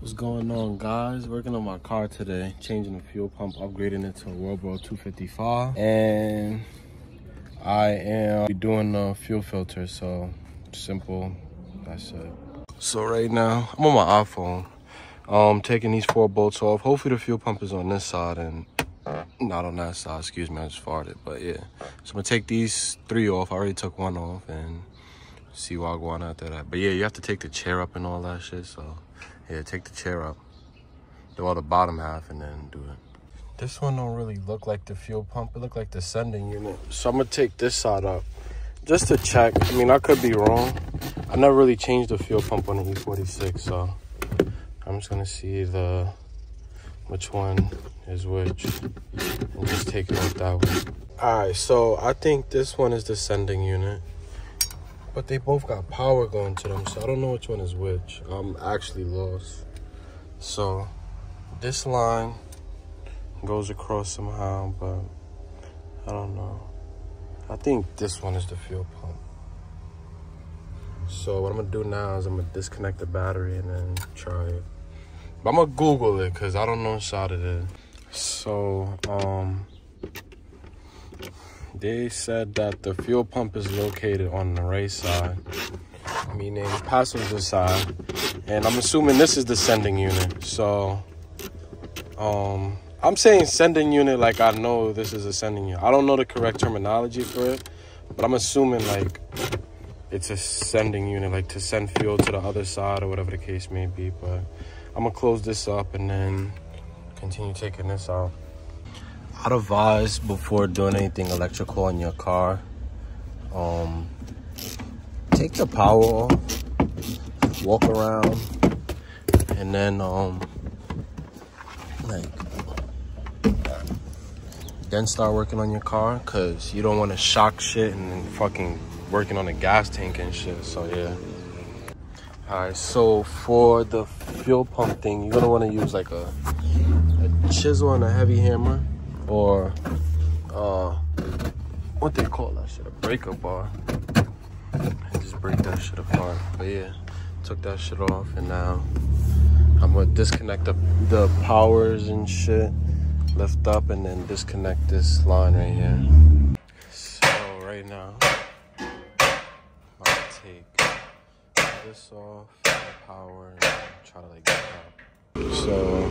What's going on, guys? Working on my car today, changing the fuel pump, upgrading it to a Walbro 255, and I am doing the fuel filter. So simple, that's it. So right now I'm on my iPhone, taking these 4 bolts off. Hopefully the fuel pump is on this side and not on that side. Excuse me, I just farted. But yeah, so I'm gonna take these 3 off. I already took 1 off and see what I'll go on after that. But yeah, you have to take the chair up and all that shit. So yeah, take the chair up, do all the bottom half, and then do it. This one don't really look like the fuel pump. It look like the sending unit. So I'm gonna take this side up just to check. I mean, I could be wrong. I never really changed the fuel pump on the E46, so I'm just gonna see which one is which and just take it off that one. All right, so I think this one is the sending unit, but they both got power going to them, so I don't know which one is which. I'm actually lost. So this line goes across somehow, but I don't know. I think this one is the fuel pump. So what I'm gonna do now is I'm gonna disconnect the battery and then try it. But I'm gonna Google it because I don't know which side it is. So they said that the fuel pump is located on the right side, meaning passenger side, and I'm assuming this is the sending unit. So I'm saying sending unit like I know this is a sending unit. I don't know the correct terminology for it, but I'm assuming like it's a sending unit, like to send fuel to the other side or whatever the case may be. But I'm gonna close this up and then continue taking this out. I'd advise before doing anything electrical in your car, take the power off, walk around, and then then start working on your car, because you don't want to shock shit and then fucking working on the gas tank and shit. So yeah. All right, so for the fuel pump thing, you're gonna want to use like a chisel and a heavy hammer, or what they call that shit, a breaker bar, and just break that shit apart. But yeah, took that shit off, and now I'm gonna disconnect the powers and shit, lift up, and then disconnect this line right here. So right now I'm gonna take this off, the power, and try to like get it out. So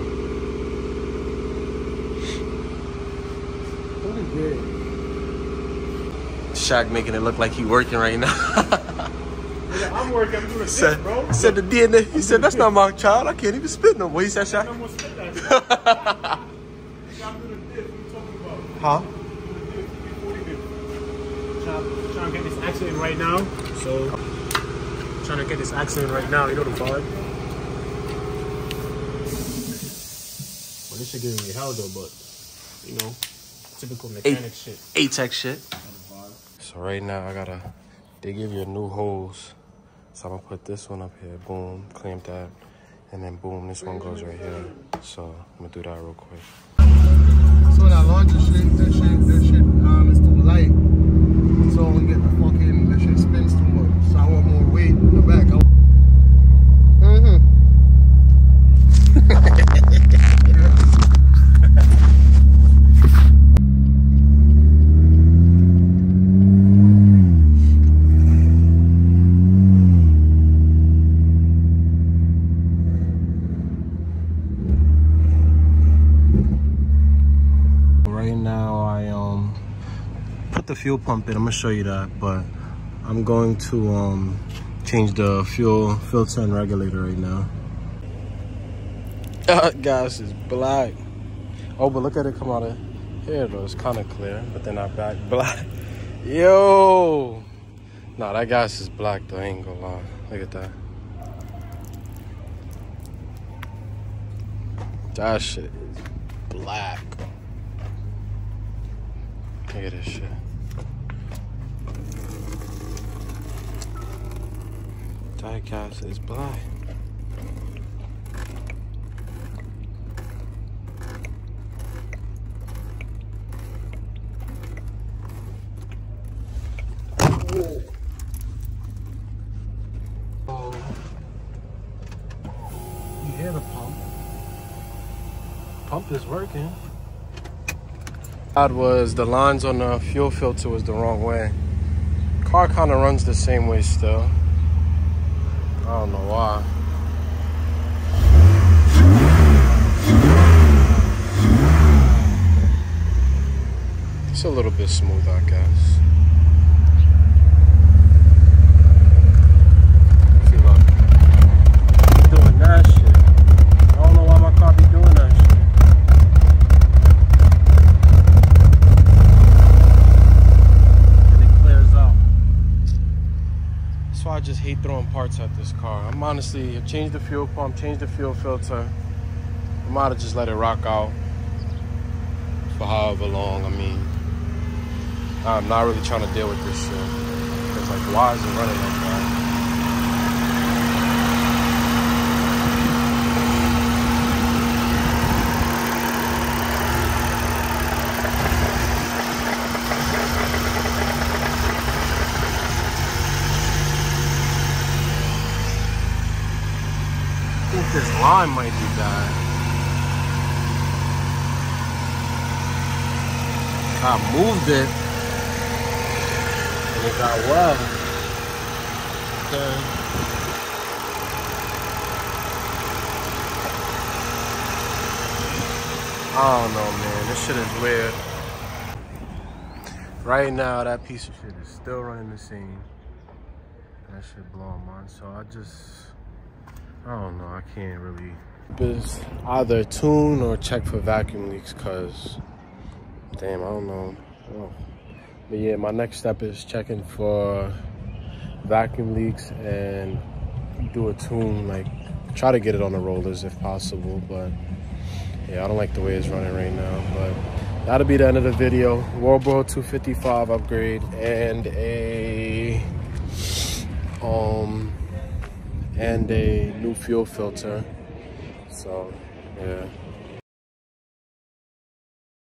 Shaq making it look like he working right now. Yeah, I'm working, I'm doing this, bro. He said the DNA, he said that's not my child, I can't even spit no more. He said, Shaq? I'm gonna spit that shit. I'm doing this, what are you talking about? Huh? Trying to get this accident right now. So, trying to get this accident right now, you know the vibe? Well, this shit giving me hell though, but, you know, typical mechanic shit. A-Tech shit. So right now they give you new hose. So I'm gonna put this one up here, boom, clamp that, and then boom, this one goes right here. So I'm gonna do that real quick. So that launcher shit, that shit is too light. So when you get the fucking, that shit spins too much. So I want more weight in the back. Right now I put the fuel pump in. I'm gonna show you that, but I'm going to change the fuel filter and regulator right now. Gas is black. Oh, but look at it come out of here though. It's kind of clear, but then not back black. Yo, nah, that gas is black though. I ain't gonna lie. Look at that. That shit is black. Look at this shit. That gas is black. You hear the pump? Pump is working. That was the lines on the fuel filter was the wrong way. Car kind of runs the same way still. I don't know why. It's a little bit smooth, I guess. See, look. Doing that shit. I don't know why my car be doing that shit. And it clears out. That's why I just hate throwing parts at this car. I'm honestly, I changed the fuel pump, changed the fuel filter. I might have just let it rock out for however long. I mean, I'm not really trying to deal with this shit. It's like, why is it running like that? I think this line might be bad. I moved it. It got well. Okay. I don't know, man. This shit is weird. Right now, that piece of shit is still running the same. That shit blowing mine. So I don't know. I can't really. It's either tune or check for vacuum leaks, cause damn, I don't know. Oh. But yeah, my next step is checking for vacuum leaks and do a tune, like try to get it on the rollers if possible. But yeah, I don't like the way it's running right now. But that'll be the end of the video. Walbro 255 upgrade and a new fuel filter. So yeah.